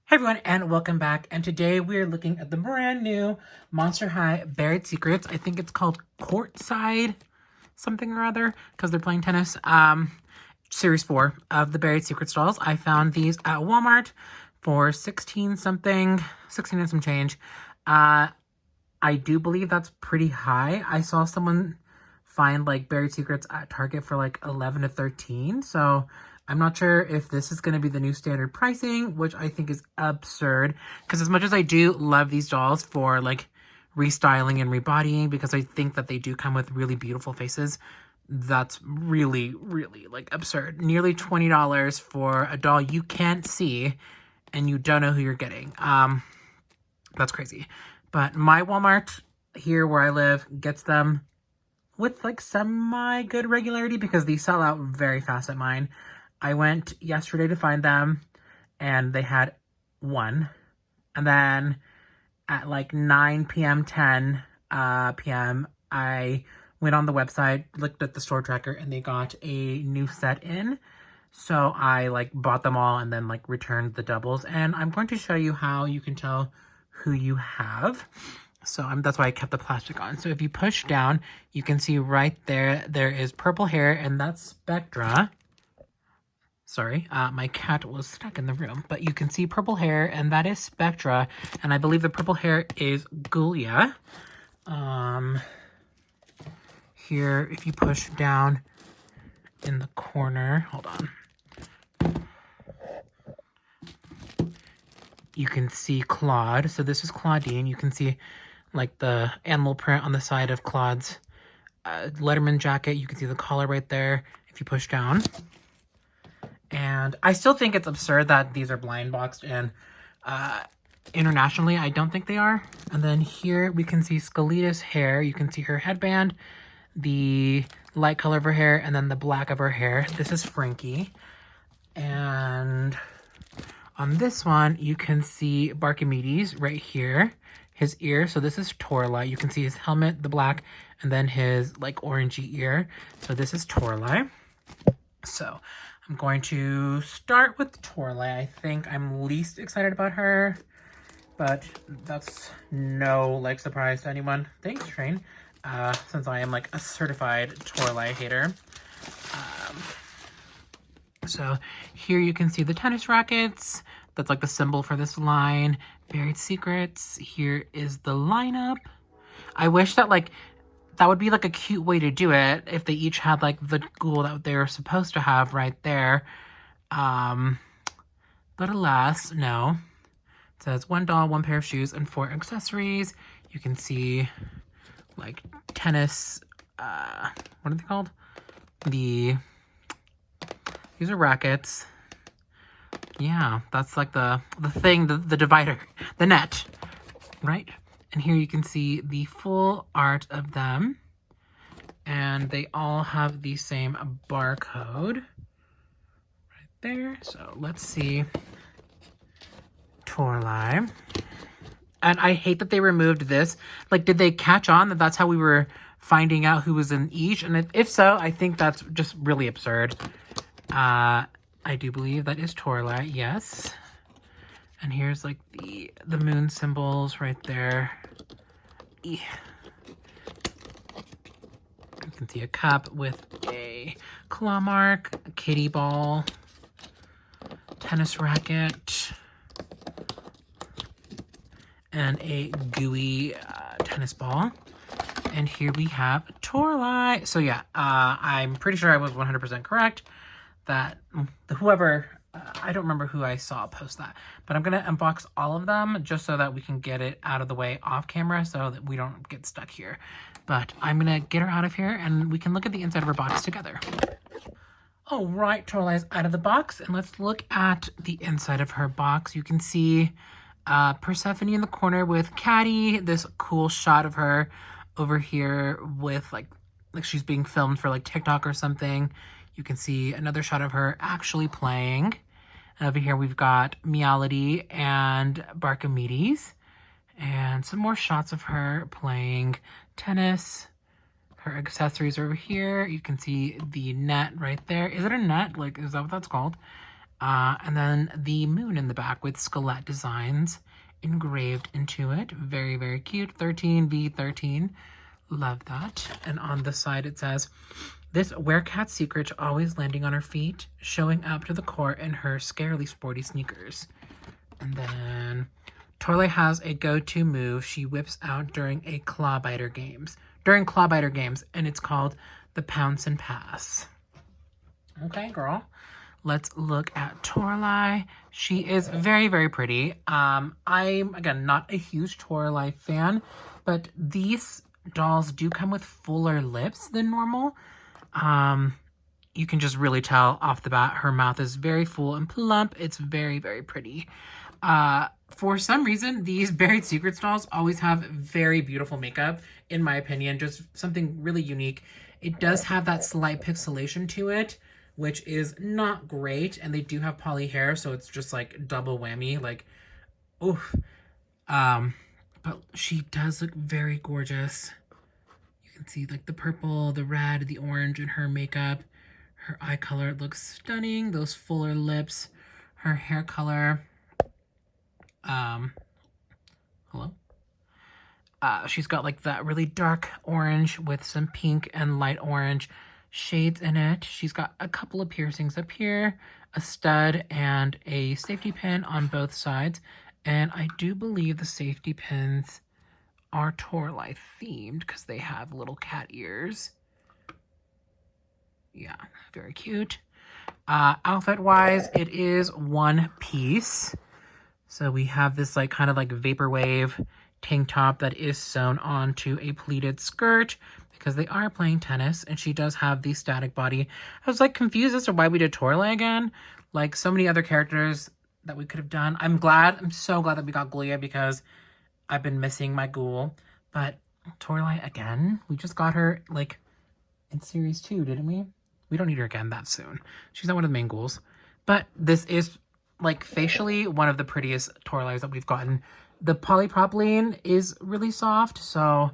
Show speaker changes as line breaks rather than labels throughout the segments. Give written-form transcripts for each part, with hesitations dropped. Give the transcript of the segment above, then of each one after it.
Hey everyone, and welcome back. And today we are looking at the brand new Monster High Buried Secrets. I think it's called Courtside something or other because they're playing tennis. Series 4 of the Buried Secrets dolls. I found these at Walmart for 16 something, 16 and some change. I do believe that's pretty high. I saw someone find like Buried Secrets at Target for like 11 to 13. So I'm not sure if this is going to be the new standard pricing, which I think is absurd. Because as much as I do love these dolls for like restyling and rebodying, because I think that they do come with really beautiful faces, that's really, really like absurd. Nearly $20 for a doll you can't see and you don't know who you're getting. That's crazy. But my Walmart here where I live gets them with like semi-good regularity because these sell out very fast at mine. I went yesterday to find them and they had one. And then at like 9 p.m., 10 p.m., I went on the website, looked at the store tracker, and they got a new set in. So I like bought them all and then like returned the doubles. And I'm going to show you how you can tell who you have. So that's why I kept the plastic on. So if you push down, you can see right there, there is purple hair, and that's Spectra. Sorry, my cat was stuck in the room, but you can see purple hair, and that is Spectra, and I believe the purple hair is Ghoulia. Here, if you push down in the corner, hold on. You can see Claude. So this is Clawdeen. You can see like the animal print on the side of Claude's Letterman jacket. You can see the collar right there if you push down. And I still think it's absurd that these are blind boxed, and internationally, I don't think they are. And then here we can see Skeleta's hair. You can see her headband, the light color of her hair, and then the black of her hair. This is Frankie. And on this one, you can see Barkimedes right here, his ear. So this is Toralei. You can see his helmet, the black, and then his like orangey ear. So this is Toralei. So I'm going to start with Toralei. I think I'm least excited about her, but that's no like surprise to anyone. Thanks, Train. Since I am like a certified Toralei hater. So here you can see the tennis rackets. That's like the symbol for this line. Buried Secrets. Here is the lineup. I wish that like that would be like a cute way to do it if they each had like the ghoul that they were supposed to have right there. But alas, no. It says 1 doll, 1 pair of shoes, and 4 accessories. You can see like tennis, what are they called? These are rackets. Yeah, that's like the thing, the divider, the net, right? And here you can see the full art of them. And they all have the same barcode right there. So let's see. Toralei. And I hate that they removed this. Like, did they catch on that that's how we were finding out who was in each? And if so, I think that's just really absurd. I do believe that is Toralei, yes. And here's like the moon symbols right there. You can see a cup with a claw mark, a kitty ball, tennis racket, and a gooey tennis ball. And here we have Toralei. So yeah, I'm pretty sure I was 100% correct. That whoever, I don't remember who I saw post that, but I'm going to unbox all of them just so that we can get it out of the way off camera so that we don't get stuck here. But I'm going to get her out of here and we can look at the inside of her box together. All right, Toralei's out of the box, and let's look at the inside of her box. You can see Persephone in the corner with Caddy, this cool shot of her over here with like she's being filmed for like TikTok or something. You can see another shot of her actually playing. And over here we've got Meowlity and Barkimedes. And some more shots of her playing tennis. Her accessories are over here. You can see the net right there. Is it a net? Like, is that what that's called? And then the moon in the back with skelet designs engraved into it. Very, very cute. 13v13. Love that. And on the side it says, this werecat secret always landing on her feet, showing up to the court in her scarily sporty sneakers. And then Toralei has a go-to move she whips out during Clawbiter games, and it's called the Pounce and Pass. Okay, girl. Let's look at Toralei. She is very, very pretty. I'm, again, not a huge Toralei fan, but these dolls do come with fuller lips than normal. You can just really tell off the bat her mouth is very full and plump. It's very, very pretty. For some reason, these Buried Secrets dolls always have very beautiful makeup, in my opinion. Just something really unique. It does have that slight pixelation to it, which is not great. And they do have poly hair, so it's just like double whammy. Like, oof. But she does look very gorgeous. You can see like the purple, the red, the orange in her makeup. Her eye color looks stunning. Those fuller lips. Her hair color. Hello? She's got like that really dark orange with some pink and light orange shades in it. She's got a couple of piercings up here, a stud, and a safety pin on both sides. And I do believe the safety pins are Toralei themed because they have little cat ears. Yeah, very cute. Outfit-wise, it is one piece. So we have this like kind of like vaporwave tank top that is sewn onto a pleated skirt because they are playing tennis, and she does have the static body. I was like confused as to why we did Toralei again. Like so many other characters that we could have done. I'm so glad that we got Ghoulia because I've been missing my ghoul. But Toralei again, we just got her like in series 2, didn't we? We don't need her again that soon. She's not one of the main ghouls. But this is like facially one of the prettiest Toraleis that we've gotten. The polypropylene is really soft, so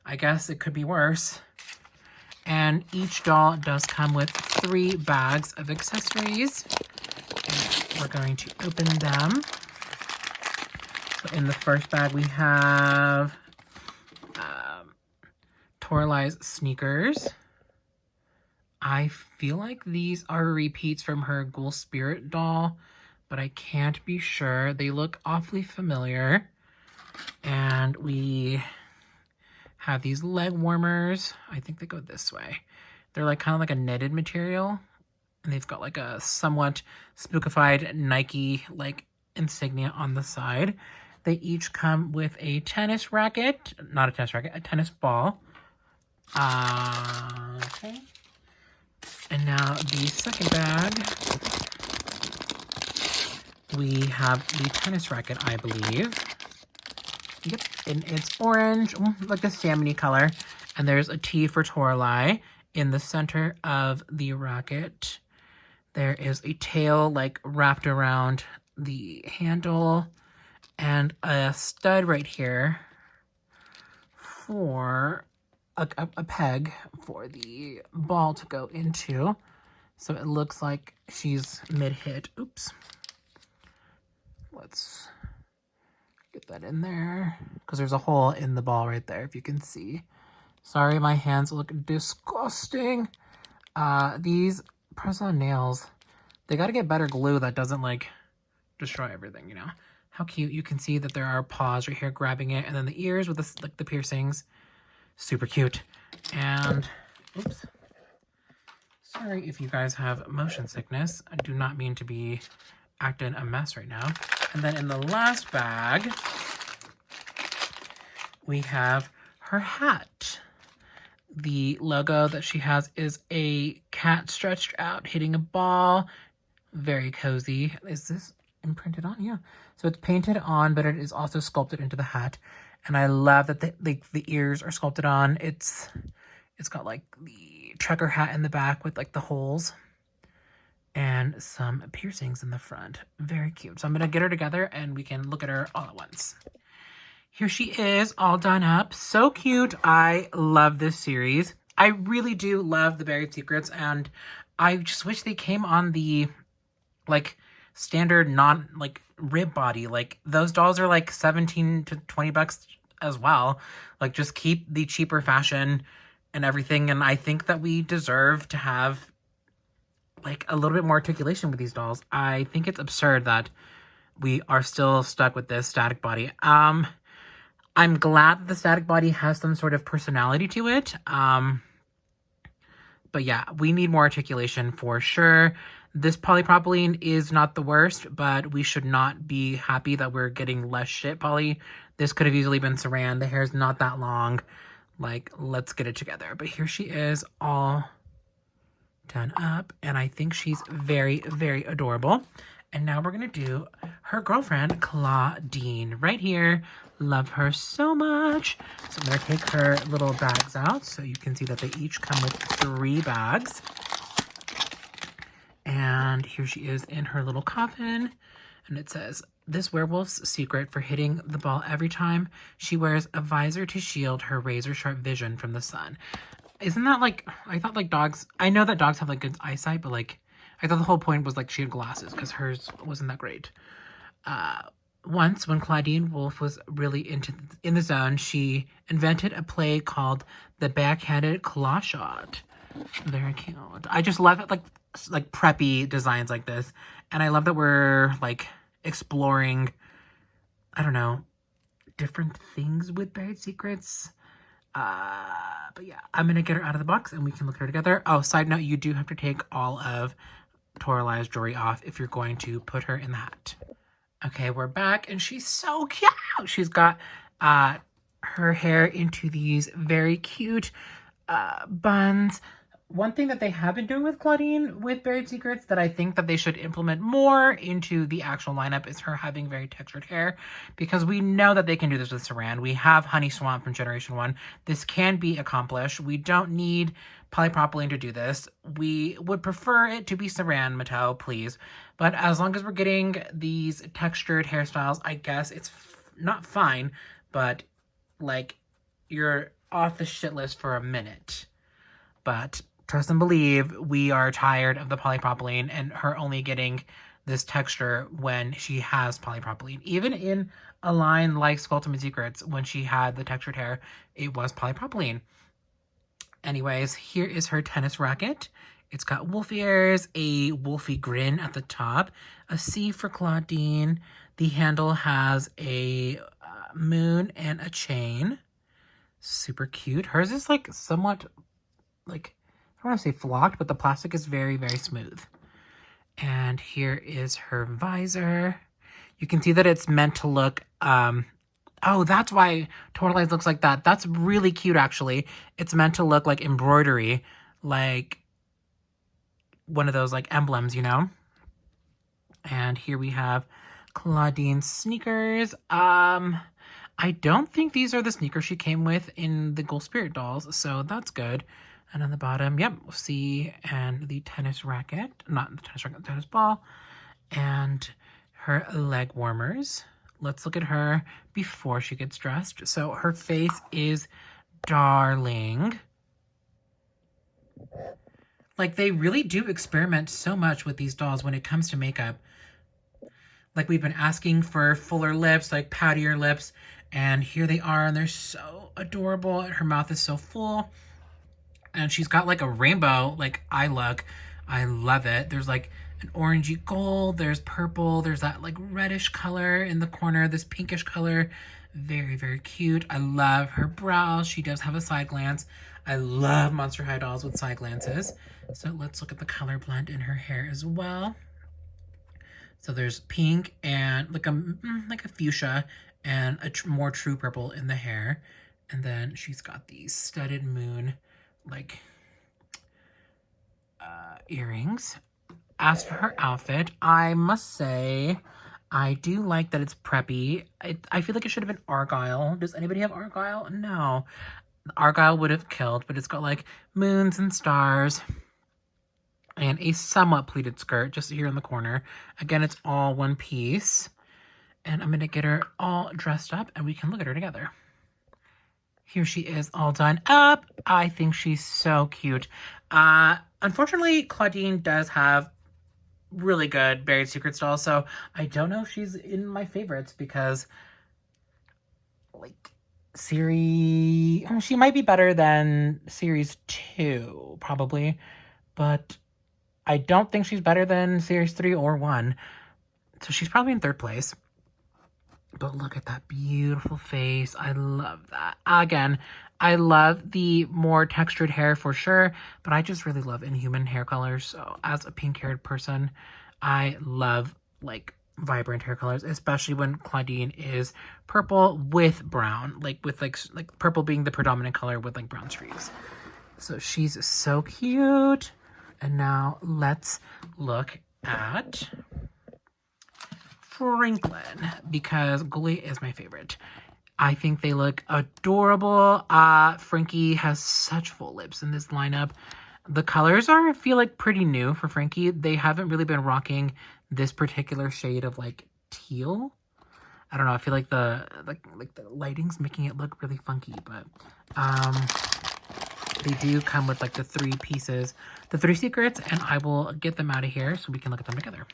I guess it could be worse. And each doll does come with 3 bags of accessories. And we're going to open them. So in the first bag we have Toralei's sneakers. I feel like these are repeats from her Ghoul Spirit doll, but I can't be sure. They look awfully familiar. And we have these leg warmers. I think they go this way. They're like kind of like a knitted material. And they've got like a somewhat spookified Nike like insignia on the side. They each come with a tennis racket. Not a tennis racket, a tennis ball. Okay. And now the second bag, we have the tennis racket, I believe. Yep, and it's orange, like a salmon-y color. And there's a T for Toralei in the center of the racket. There is a tail like wrapped around the handle and a stud right here for a peg for the ball to go into. So it looks like she's mid-hit. Oops. Let's get that in there because there's a hole in the ball right there, if you can see. Sorry, my hands look disgusting. These press-on nails, they got to get better glue that doesn't like destroy everything, you know. How cute. You can see that there are paws right here grabbing it, and then the ears with the piercings. Super cute. And oops, sorry if you guys have motion sickness. I do not mean to be acting a mess right now. And then in the last bag we have her hat. The logo that she has is a cat stretched out hitting a ball. Very cozy. Is this imprinted on? Yeah. So it's painted on, but it is also sculpted into the hat. And I love that the ears are sculpted on. It's got like the trucker hat in the back with like the holes and some piercings in the front. Very cute. So I'm going to get her together and we can look at her all at once. Here she is all done up. So cute. I love this series. I really do love the Buried Secrets, and I just wish they came on the like standard like rib body. Like those dolls are like 17 to 20 bucks as well. Like just keep the cheaper fashion and everything. And I think that we deserve to have like a little bit more articulation with these dolls. I think it's absurd that we are still stuck with this static body. I'm glad that the static body has some sort of personality to it. But yeah, we need more articulation for sure. This polypropylene is not the worst, but we should not be happy that we're getting less shit poly. This could have easily been Saran. The hair's not that long. Like, let's get it together. But here she is, all done up. And I think she's very, very adorable. And now we're going to do her girlfriend, Clawdeen, right here. Love her so much. So I'm going to take her little bags out so you can see that they each come with 3 bags. And here she is in her little coffin. And it says, this werewolf's secret for hitting the ball every time, she wears a visor to shield her razor-sharp vision from the sun. Isn't that like, I thought like dogs, I know that dogs have like good eyesight, but like, I thought the whole point was like she had glasses because hers wasn't that great. Once, when Clawdeen Wolf was really in the zone, she invented a play called the backhanded claw shot. Very cute. I just love it, like preppy designs like this, and I love that we're like exploring, I don't know, different things with Buried Secrets. But yeah, I'm gonna get her out of the box and we can look at her together. Oh, side note, you do have to take all of Toralei's jewelry off if you're going to put her in the hat. Okay, we're back and she's so cute. She's got her hair into these very cute buns. One thing that they have been doing with Clawdeen with Buried Secrets that I think that they should implement more into the actual lineup is her having very textured hair, because we know that they can do this with Saran. We have Honey Swamp from Generation 1. This can be accomplished. We don't need polypropylene to do this. We would prefer it to be Saran, Mattel, please. But as long as we're getting these textured hairstyles, I guess it's not fine, but like you're off the shit list for a minute. But trust and believe, we are tired of the polypropylene and her only getting this texture when she has polypropylene. Even in a line like Ultimate Secrets, when she had the textured hair, it was polypropylene. Anyways, here is her tennis racket. It's got wolf ears, a wolfy grin at the top, a C for Clawdeen. The handle has a moon and a chain. Super cute. Hers is like somewhat like, I don't want to say flocked, but the plastic is very, very smooth. And here is her visor. You can see that it's meant to look, oh, that's why Toralei looks like that. That's really cute, actually. It's meant to look like embroidery, like one of those like emblems, you know? And here we have Clawdeen's sneakers. I don't think these are the sneakers she came with in the Ghoul Spirit dolls, so that's good. And on the bottom, yep, C and the tennis racket, not the tennis racket, the tennis ball, and her leg warmers. Let's look at her before she gets dressed. So her face is darling. Like, they really do experiment so much with these dolls when it comes to makeup. Like, we've been asking for fuller lips, like poutier lips, and here they are, and they're so adorable. Her mouth is so full. And she's got like a rainbow like eye look. I love it. There's like an orangey gold, there's purple, there's that like reddish color in the corner, this pinkish color. Very, very cute. I love her brows. She does have a side glance. I love Monster High dolls with side glances. So let's look at the color blend in her hair as well. So there's pink and like a fuchsia and a more true purple in the hair. And then she's got these studded moon like earrings. As for her outfit, I must say I do like that it's preppy. I feel like it should have been Argyle. Does anybody have Argyle? No. Argyle would have killed, but it's got like moons and stars and a somewhat pleated skirt just here in the corner. Again, it's all one piece. And I'm going to get her all dressed up and we can look at her together. Here she is all done up. I think she's so cute. Unfortunately, Clawdeen does have really good Buried Secrets doll. So I don't know if she's in my favorites because, like, she might be better than Series 2, probably. But I don't think she's better than Series 3 or 1. So she's probably in 3rd place. But look at that beautiful face. I love that. Again, I love the more textured hair for sure, but I just really love Inhuman hair colors. So as a pink-haired person, I love, like, vibrant hair colors, especially when Clawdeen is purple with brown, like with like purple being the predominant color with like brown streaks. So she's so cute. And now let's look at Franklin, because Ghoulia is my favorite. I think they look adorable. Frankie has such full lips in this lineup. The colors I feel like pretty new for Frankie. They haven't really been rocking this particular shade of like teal. I don't know. I feel like the lighting's making it look really funky, but they do come with like the 3 pieces, the 3 secrets, and I will get them out of here so we can look at them together.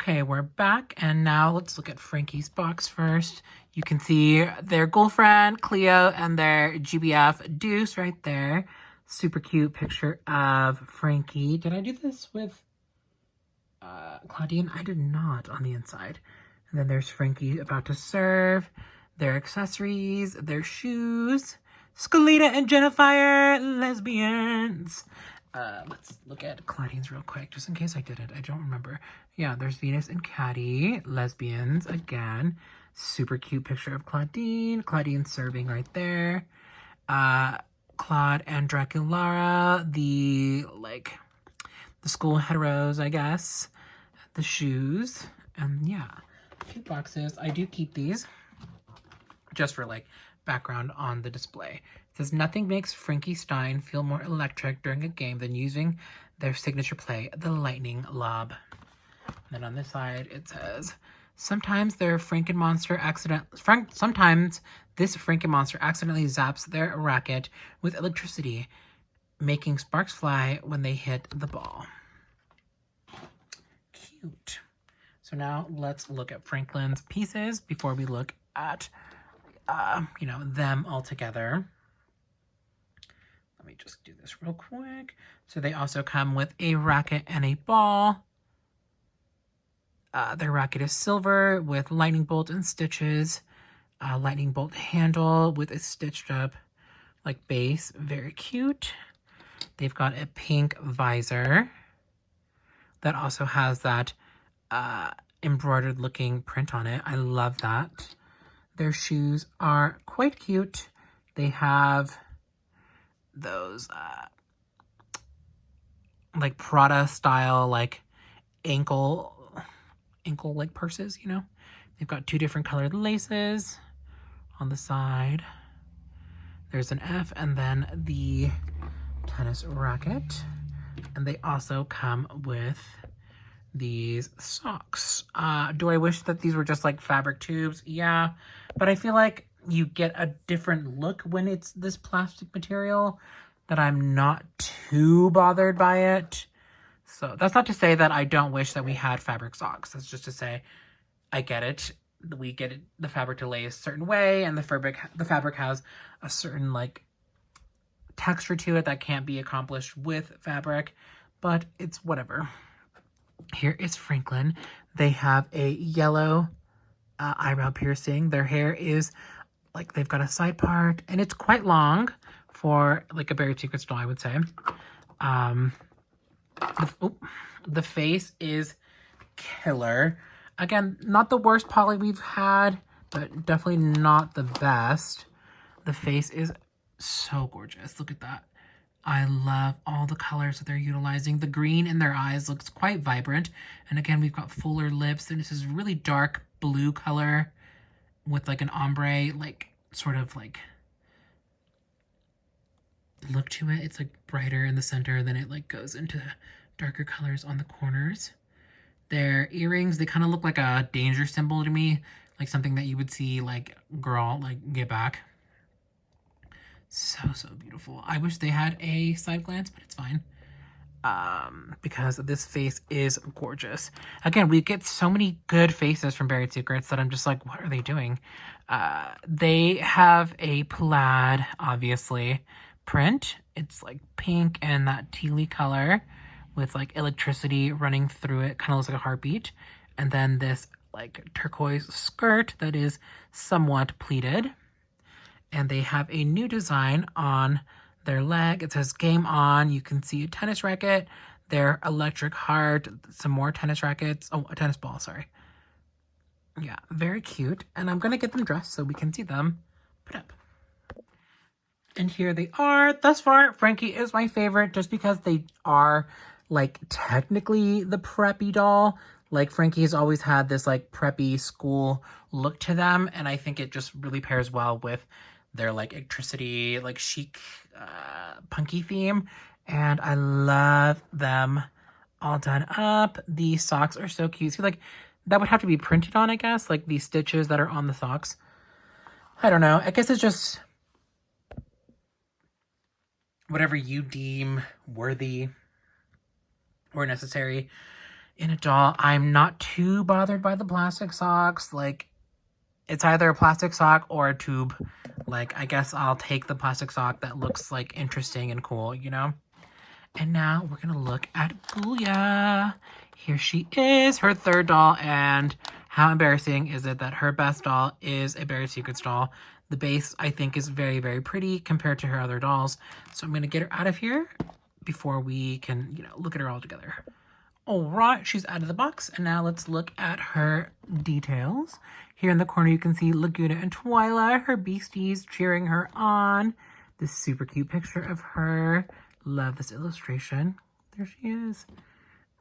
Okay, we're back, and now let's look at Frankie's box first. You can see their girlfriend, Cleo, and their GBF, Deuce, right there. Super cute picture of Frankie. Did I do this with Clawdeen? I did not on the inside. And then there's Frankie about to serve, their accessories, their shoes. Skeleta and Jennifer, lesbians. Let's look at Clawdeen's real quick, just in case I did it. I don't remember. Yeah, there's Venus and Caddy, lesbians again. Super cute picture of Clawdeen. Clawdeen serving right there. Claude and Draculara, the school heteros, I guess. The shoes. And yeah, cute boxes. I do keep these just for like background on the display. It says, nothing makes Frankie Stein feel more electric during a game than using their signature play, the lightning lob. And then on this side, it says, sometimes this Frankenmonster accidentally zaps their racket with electricity, making sparks fly when they hit the ball. Cute. So now let's look at Franklin's pieces before we look at them all together. Let me just do this real quick. So they also come with a racket and a ball. Their racket is silver with lightning bolt and stitches. Lightning bolt handle with a stitched up like base. Very cute. They've got a pink visor that also has that embroidered looking print on it. I love that. Their shoes are quite cute. They have those like Prada style like ankle like purses, you know. They've got 2 different colored laces on the side. There's an F and then the tennis racket. And they also come with these socks. Do I wish that these were just like fabric tubes? Yeah, but I feel like you get a different look when it's this plastic material, that I'm not too bothered by it. So that's not to say that I don't wish that we had fabric socks. That's just to say I get it. We get it, the fabric to lay a certain way, and the fabric has a certain like texture to it that can't be accomplished with fabric, but it's whatever. Here is Franklin. They have a yellow eyebrow piercing. Their hair is like, they've got a side part, and it's quite long for like a Buried Secrets doll, I would say. The face is killer. Again, not the worst poly we've had, but definitely not the best. The face is so gorgeous. Look at that. I love all the colors that they're utilizing. The green in their eyes looks quite vibrant. And again, we've got fuller lips, and this is really dark blue color with like an ombre, like sort of like look to it. It's like brighter in the center, and then it like goes into darker colors on the corners. Their earrings, they kind of look like a danger symbol to me, like something that you would see like, girl, like get back. So beautiful. I wish they had a side glance, but it's fine. because this face is gorgeous. Again, we get so many good faces from Buried Secrets that I'm just like, what are they doing? They have a plaid, obviously, print. It's like pink and that tealy color with like electricity running through it. Kind of looks like a heartbeat. And then this like turquoise skirt that is somewhat pleated. And they have a new design on their leg. It says game on. You can see a tennis racket, their electric heart, some more tennis rackets. Oh, a tennis ball, sorry. Yeah, very cute. And I'm going to get them dressed so we can see them put up. And here they are. Thus far, Frankie is my favorite just because they are like technically the preppy doll. Like Frankie has always had this like preppy school look to them. And I think it just really pairs well with their like electricity, like chic, punky theme. And I love them all done up. The socks are so cute. See, like that would have to be printed on, I guess, like these stitches that are on the socks. I don't know. I guess it's just whatever you deem worthy or necessary in a doll. I'm not too bothered by the plastic socks. Like, it's either a plastic sock or a tube. Like, I guess I'll take the plastic sock that looks, like, interesting and cool, you know? And now we're going to look at Ghoulia. Here she is, her third doll, and how embarrassing is it that her best doll is a Buried Secrets doll? The base, I think, is very, very pretty compared to her other dolls. So I'm going to get her out of here before we can, you know, look at her all together. All right, she's out of the box. And now let's look at her details. Here in the corner, you can see Laguna and Twyla, her beasties, cheering her on. This super cute picture of her. Love this illustration. There she is.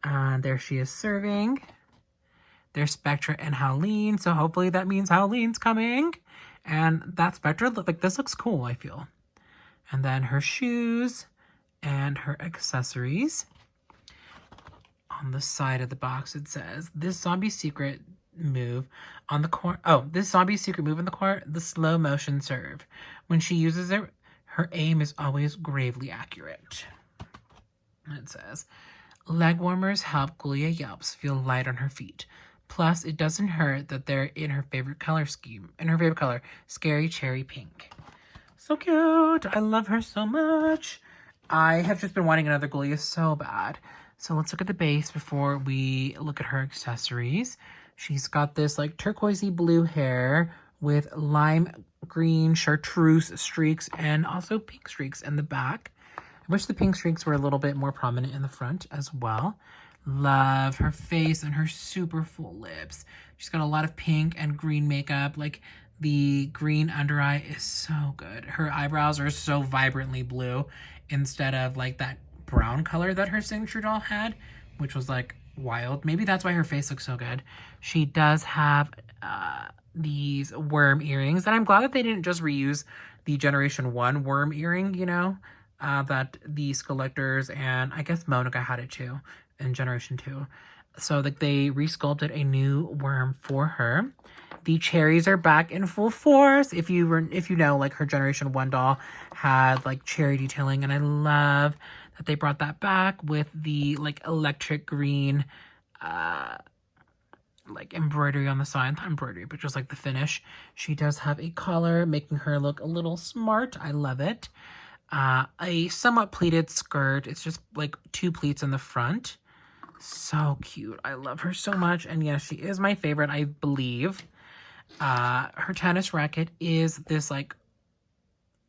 There she is serving. There's Spectra and Howleen. So hopefully that means Howleen's coming. And that Spectra, like this looks cool, I feel. And then her shoes and her accessories. On the side of the box, it says, this zombie secret move on the corner. Oh, this zombie secret move in the corner, the slow motion serve. When she uses it, her aim is always gravely accurate. And it says, leg warmers help Ghoulia Yelps feel light on her feet. Plus, it doesn't hurt that they're in her favorite color scheme. In her favorite color, Scary Cherry Pink. So cute. I love her so much. I have just been wanting another Ghoulia so bad. So let's look at the base before we look at her accessories. She's got this like turquoisey blue hair with lime green chartreuse streaks and also pink streaks in the back. I wish the pink streaks were a little bit more prominent in the front as well. Love her face and her super full lips. She's got a lot of pink and green makeup. Like the green under eye is so good. Her eyebrows are so vibrantly blue instead of like that brown color that her signature doll had, which was like wild. Maybe that's why her face looks so good. She does have these worm earrings, and I'm glad that they didn't just reuse the Generation 1 worm earring, you know, that the Skelectors and I guess Monica had it too in Generation 2. So like they resculpted a new worm for her. The cherries are back in full force. If you know, like her Generation 1 doll had like cherry detailing, and I love that they brought that back with the like electric green like embroidery on the side. Not embroidery, but just like the finish. She does have a collar, making her look a little smart. I love it. A somewhat pleated skirt. It's just like 2 pleats in the front. So cute. I love her so much. And yes, she is my favorite, I believe. Her tennis racket is this like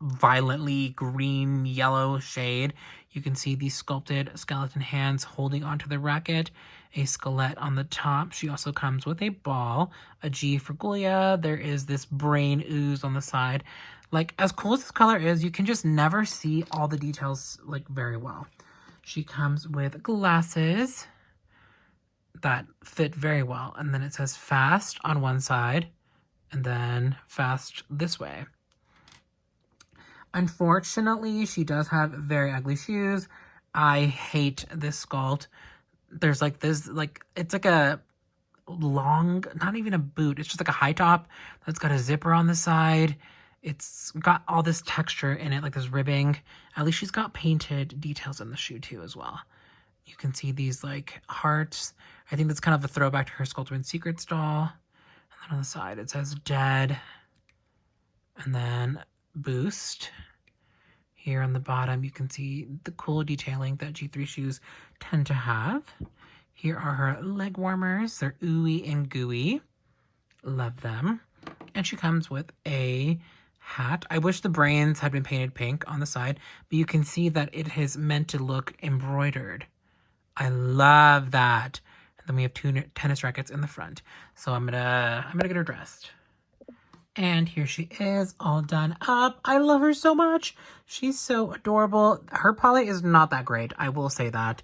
violently green yellow shade. You can see these sculpted skeleton hands holding onto the racket, a skelette on the top. She also comes with a ball, a G for Ghoulia. There is this brain ooze on the side. Like, as cool as this color is, you can just never see all the details like very well. She comes with glasses that fit very well, and then it says fast on one side and then fast this way. Unfortunately, she does have very ugly shoes. I hate this sculpt. There's like this, like, it's like a long, not even a boot. It's just like a high top that's got a zipper on the side. It's got all this texture in it, like this ribbing. At least she's got painted details in the shoe too as well. You can see these like hearts. I think that's kind of a throwback to her Sculpted Secrets doll. And then on the side it says dead. And then boost. Here on the bottom you can see the cool detailing that G3 shoes tend to have. Here are her leg warmers. They're ooey and gooey. Love them. And she comes with a hat. I wish the brains had been painted pink on the side, but you can see that it is meant to look embroidered. I love that. And then we have 2 tennis rackets in the front. So I'm gonna get her dressed. And here she is, all done up. I love her so much. She's so adorable. Her poly is not that great, I will say that.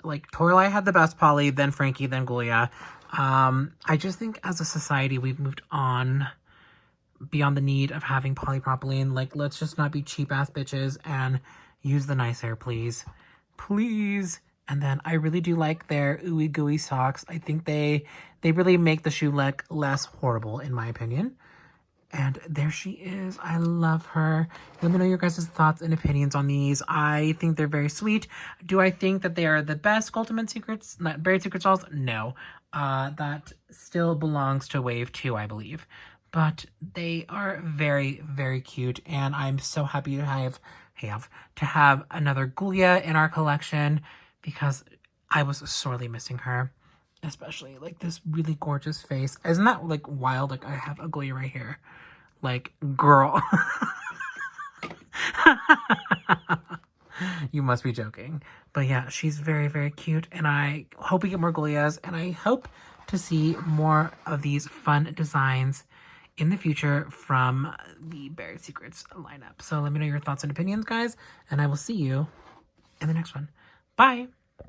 Like, Toralei had the best poly, then Frankie, then Ghoulia. I just think as a society, we've moved on beyond the need of having polypropylene. Like, let's just not be cheap-ass bitches and use the nice hair, please. Please. And then I really do like their ooey gooey socks. I think they really make the shoe look less horrible, in my opinion. And there she is. I love her. Let me know your guys' thoughts and opinions on these. I think they're very sweet. Do I think that they are the best Ultimate Secrets, not Buried Secrets dolls? No. That still belongs to Wave 2, I believe. But they are very, very cute. And I'm so happy to have another Ghoulia in our collection, because I was sorely missing her, especially like this really gorgeous face. Isn't that like wild? Like, I have a Ghoulia right here. Like, girl. You must be joking. But yeah, she's very, very cute, and I hope we get more Ghoulias, and I hope to see more of these fun designs in the future from the Buried Secrets lineup. So let me know your thoughts and opinions, guys, and I will see you in the next one. Bye!